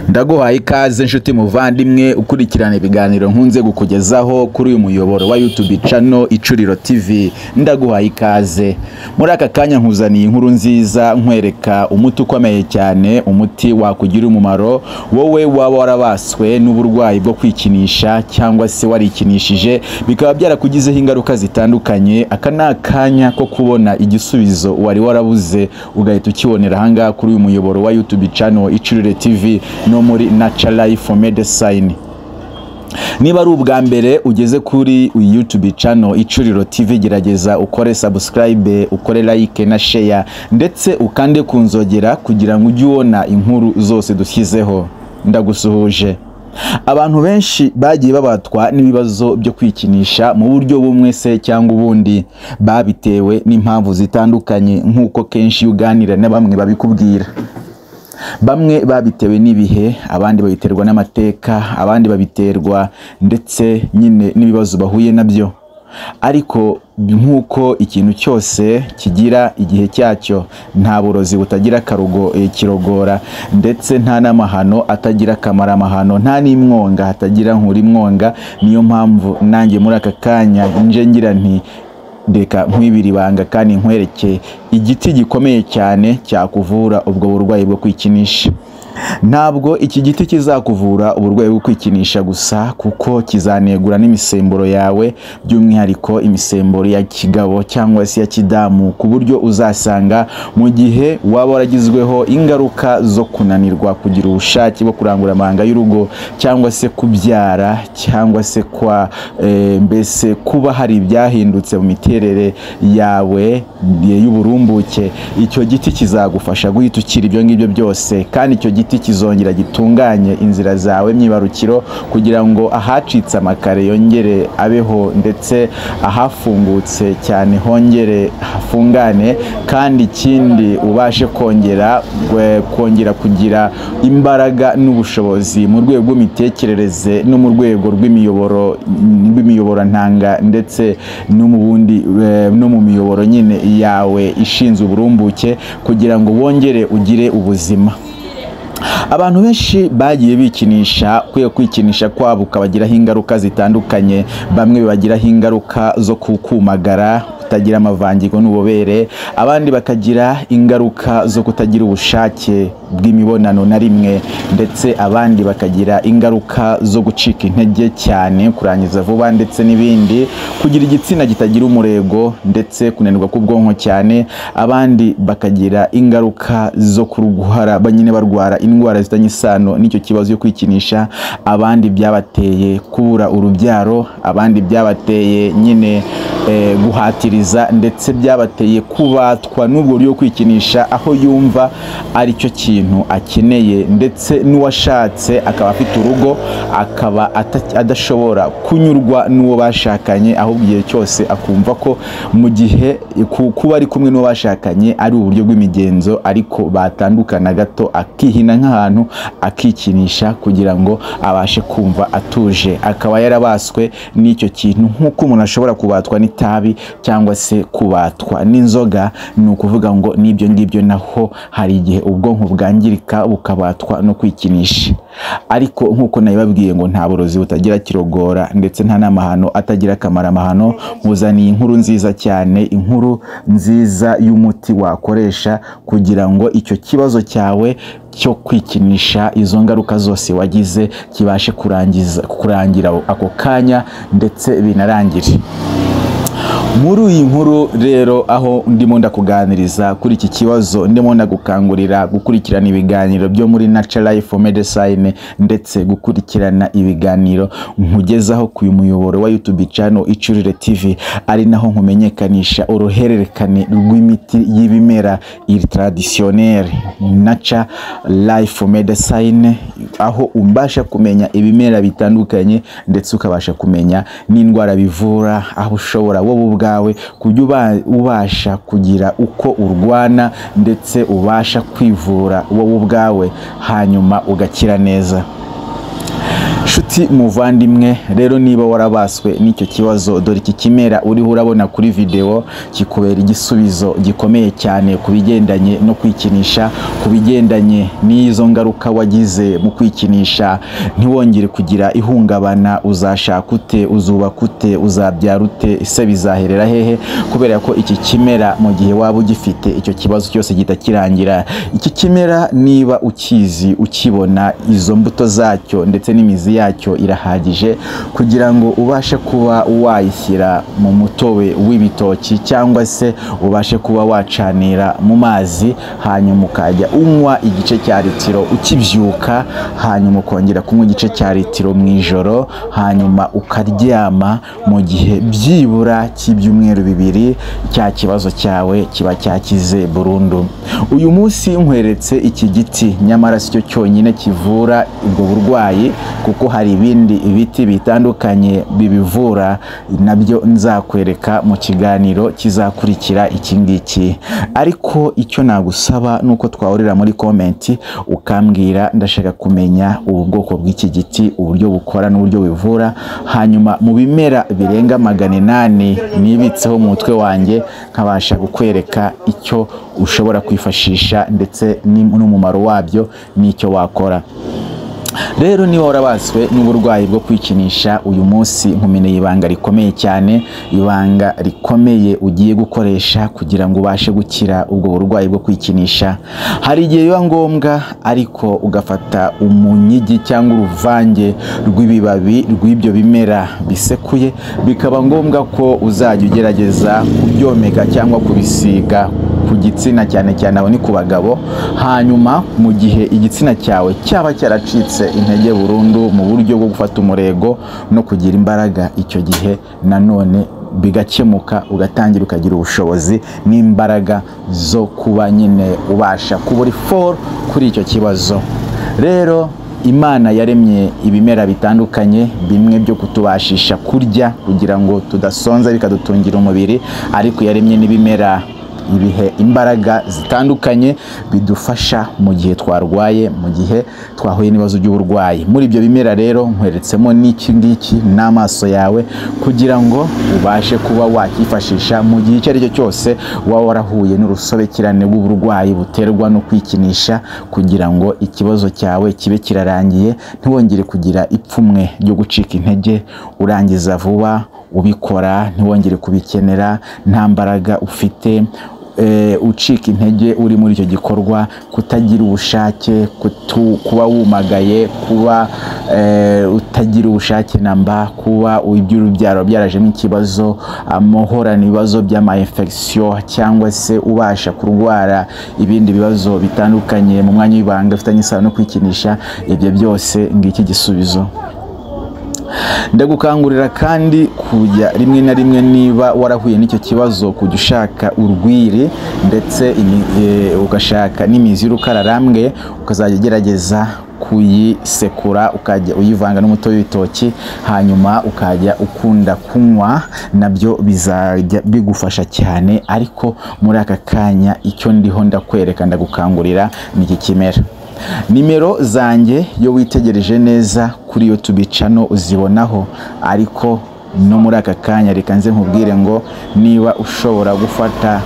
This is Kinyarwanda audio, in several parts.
Ndaguhaye ikaze inshuti muvandimwe ukurikirana ibiganiro nkunze gukugezaho kuri uyu muyoboro wa YouTube channel Icuriro TV. Ndaguhaye ikaze muri aka kanya nkuzaniye inkuru nziza nkwereka umuti ukomeye cyane, umuti wakugira umumaro wowe waba warabaswe n'uburwayi bwo kwikinisha cyangwa se warikinishije bikaba byarakugizeho ingaruka zitandukanye. Aka nakanya ko kubona igisubizo wari warabuze ugahita ukibonera hanga kuri uyu muyoboro wa YouTube channel Icuriro TV no muri Natural Life Medicine. Niba ari ubwa mbere ugeze kuri YouTube channel Icuriro TV, gerageza ukore subscribe, ukore like na share ndetse ukande kunzogera kugira ngo ujye ubona inkuru zose dushyizeho. Ndagusuhuje. Abantu benshi bagiye babatwa n'ibibazo byo kwikinisha mu buryo bumwe se cyangwa ubundi, babitewe n'impamvu zitandukanye nk'uko kenshi uganira na bamwe babikubwira. Bamwe babitewe n'ibihe, abandi babiterwa n'amateka, abandi babiterwa ndetse nyine n'ibibazo bahuye nabyo. Ariko nk'uko ikintu cyose kigira igihe cyacyo, nta burozi butagira akarugo kirogora, ndetse nta n'amahano atagira akamara amahano, nta n'imwonga hatagira nkuri mwonga. Niyo mpamvu nanjye muri aka kanya nje ngira nti deka nkwibira ibanga kandi nkwereke igiti gikomeye cyane cyakuvura ubwo burwayi bwo kwikinisha. Ntabwo iki giti kizakuvura uburwayi bwo kwikinisha gusa, kuko kizanegura n'imisemburo yawe, by'umwihariko imisemburo ya kigabo cyangwa se ya kidamu, ku buryo uzasanga mu gihe waba waragizweho ingaruka zo kunanirwa kugira ubushake bwo kurangura amahanga y'urugo, cyangwa se kubyara, cyangwa se kwa mbese kuba hari ibyahindutse mu miterere yawe y'uburumbuke, icyo giti kizagufasha guhita ukira ibyo ngibyo byose. Kandi icyo giti kizongera gitunganye inzira zawe myibarukiro kugira ngo ahacitse amakare yongere abeho, ndetse ahafungutse cyane hongere hafungane, kandi ikindi ubashe kongera kugira imbaraga n'ubushobozi mu rwego rw'imitekerereze no mu rwego rw'imiyoboro ntanga, ndetse no mu bundi no mu miyoboro nyine yawe ishinzwe uburumbuke, kugira ngo wongere ugire ubuzima. Abantu benshi bagiye bikinisha, kwikinisha kwabo ukabagiraho ingaruka zitandukanye. Bamwe bagiraho ingaruka zo kukumagara, kutagira amavangingo n'ububobere, abandi bakagira ingaruka zo kutagira ubushake bw'imibonano na rimwe, ndetse abandi bakagira ingaruka zo gucika intege cyane, kurangiza vuba, ndetse n'ibindi, kugira igitsina kitagira umurego, ndetse kunanirwa k'ubwonko cyane. Abandi bakagira ingaruka zo kurwara, banyine barwara indwara zitanye isano n'icyo kibazo cyo kwikinisha. Abandi byabateye kubura urubyaro, abandi byabateye nyine guhatiriza, ndetse byabateye kubatwa n'ubwo buryo kwikinisha, aho yumva ari cyo kintu akeneye, ndetse n'uwashatse akaba afite urugo akaba adashobora kunyurwa n'uwo bashakanye, ahubwo igihe cyose akumva ko mu gihe kuba ari kumwe n'uwo bashakanye ari uburyo bw'imigenzo, ariko batandukana gato akihina nk'ahantu akikinisha kugira ngo abashe kumva atuje. Akaba yarabaswe n'icyo kintu nk'uko umuntu ashobora kubatwa n'itabi cyangwa se kubatwa n'inzoga. Ni ukuvuga ngo n'ibyo ngibyo naho hari igihe ubwonko bwangirika bukabatwa no kwikinisha. Ariko nk'uko nabibabwiye ngo nta burozi butagira kirogora, ndetse nta n'amahano atagira akamara amahano, muzaniye inkuru nziza cyane, inkuru nziza y'umuti wakoresha kugira ngo icyo kibazo cyawe cyo kwikinisha, izo ngaruka zose wagize, kibashe kurangira ako kanya, ndetse binarangire. Muri iyi nkuru rero, aho ndimo ndakuganiriza kuri iki kibazo, ndimo ndagukangurira gukurikirana ibiganiro byo muri Natural Life Medicine, ndetse gukurikirana ibiganiro nkugezaho ku muyoboro wa YouTube channel Icuriro TV, ari naho nkumenyekanisha uruhererekane rw'imiti y'ibimera traditionnel Natural Life Medicine, aho umbasha kumenya ibimera bitandukanye, ndetse ukabasha kumenya n'indwara bivura, aho ushobora wowe ubwawe kujya ubasha kugira uko urwana, ndetse ubasha kwivura wowe ubwawe, hanyuma ugakira neza. Shuti muvandimwe, rero niba warabaswe n'icyo kibazo, dore iki kimera uriho urabona kuri video kikubera igisubizo gikomeye cyane ku bigendanye no kwikinisha, ku bigendanye n'izo ngaruka wagize mu kwikinisha. Ntiwongere kugira ihungabana, uzashaka ute, uzubaka ute, uzabyara ute, ese bizaherera hehe? Kubera ko iki kimera mu gihe waba ugifite icyo kibazo cyose gihita kirangira. Iki kimera niba ukizi, ukibona, izo mbuto zacyo ndetse n'imizi yacyo irahagije kugira ngo ubashe kuba wayishyira mu mutobe w'ibitoki, cyangwa se ubashe kuba wacanira mu mazi, hanyuma ukajya unywa igice cya litiro ukibyuka, hanyuma ukongera kunywa igice cya litiro mu ijoro, hanyuma ukaryama. Mu gihe byibura cy'ibyumweru 2 cya kibazo cyawe kiba cyakize burundu. Uyu munsi nkweretse iki giti, nyamara si cyo cyonyine kivura ubwo burwayi, kuko hari ibindi biti bitandukanye bibivura, nabyo nzakwereka mu kiganiro kizakurikira iki ngiki. Ariko icyo nagusaba nuko twahurira muri komenti ukambwira, ndashaka kumenya ubu bwoko bw'iki giti, uburyo bukora n'uburyo bivura. Hanyuma mu bimera birenga 800 nibitseho mu mutwe wanjye, nkabasha kukwereka icyo ushobora kwifashisha ndetse n'umumaro wabyo n'icyo wakora. Rero niba warabaswe n'uburwayi bwo kwikinisha, uyu munsi nkumeneye ibanga rikomeye cyane, ibanga rikomeye ugiye gukoresha kugira ngo ubashe gukira ubwo burwayi bwo kwikinisha. Hari igihe biba ngombwa ariko ugafata umunyigi cyangwa uruvange rw'ibibabi rw'ibyo bimera bisekuye, bikaba ngombwa ko uzajya ugerageza kubyomeka cyangwa kubisiga ku gitsina, cyane cyane aho ni ku bagabo. Hanyuma mu gihe igitsina cyawe cyaba cyaracitse intege burundu mu buryo bwo gufata umurego no kugira imbaraga, icyo gihe nanone bigakemuka, ugatangira ukagira ubushobozi n'imbaraga zo kuba nyine ubasha kuba uri kuri icyo kibazo. Rero Imana yaremye ibimera bitandukanye, bimwe byo kutubashisha kurya kugira ngo tudasonza bikadutungira umubiri, ariko yaremye n'ibimera ibihe imbaraga zitandukanye bidufasha mu gihe twarwaye, mu gihe twahuye n'ibibazo by'uburwayi. Muri ibyo bimera rero nkweretsemo n'iki ngiki n'amaso yawe, kugira ngo ubashe kuba wakifashisha mu gihe icyo ari cyo cyose waba warahuye n'urusobekerane rw'uburwayi buterwa no kwikinisha, kugira ngo ikibazo cyawe kibe kirarangiye, ntiwongere kugira ipfumwe ryo gucika intege, urangiza vuba ubikora, ntiwongere kubikenera nta mbaraga ufite, ucika intege uri muri icyo gikorwa, kutagira ubushake, kuba wumagaye, kuba utagira ubushake namba, kuba iby'urubyaro byarajemo ikibazo, amahorana ibibazo by'ama infection, cyangwa se ubasha kurwara ibindi bibazo bitandukanye mu mwanya w'ibanga ufitanye isano no kwikinisha. Ibyo byose ngiki gisubizo. Ndagukangurira kandi kujya rimwe na rimwe, niba warahuye n'icyo kibazo, kujya ushaka urwiri ndetse ugashaka n'imizi y'urukararambwe, ukazajya ugerageza kuyisekura, ukajya uyivanga n'umutobe w'ibitoki, hanyuma ukajya ukunda kunywa, nabyo bizajya bigufasha cyane. Ariko muri aka kanya icyo ndiho ndakwereka, ndagukangurira n'iki kimera. Nimero zanjye yo witegereje neza kuri YouTube channel uzibonaho, ariko no muri aka kanya reka nze nkubwire ngo niba ushobora gufata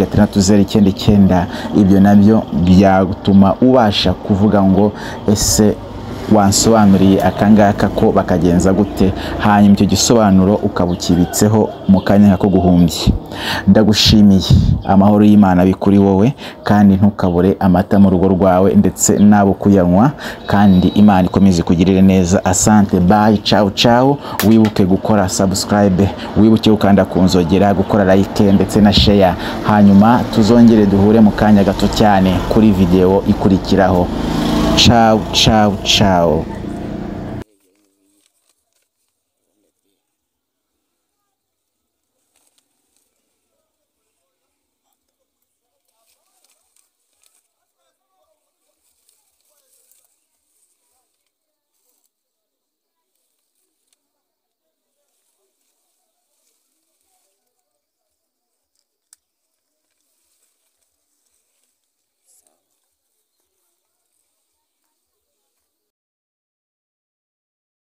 0788318699, ibyo nabyo byatuma ubasha kuvuga ngo ese wansobanuriye akangaka ko bakagenza gute, hanyuma icyo gisobanuro ukabukibitseho mu kanya ko guhumbye. Ndagushimiye, amahoro y'Imana bikuri wowe, kandi ntukabure amata mu rugo rwawe ndetse nabo kuyanywa, kandi Imana ikomeze kugirire neza. Asante, bye, ciao ciao. Wibuke gukora subscribe, wibuke gukanda ku nzogera, gukora like ndetse na share, hanyuma tuzongere duhure mu kanya gato cyane kuri video ikurikiraho. Ciao ciao ciao.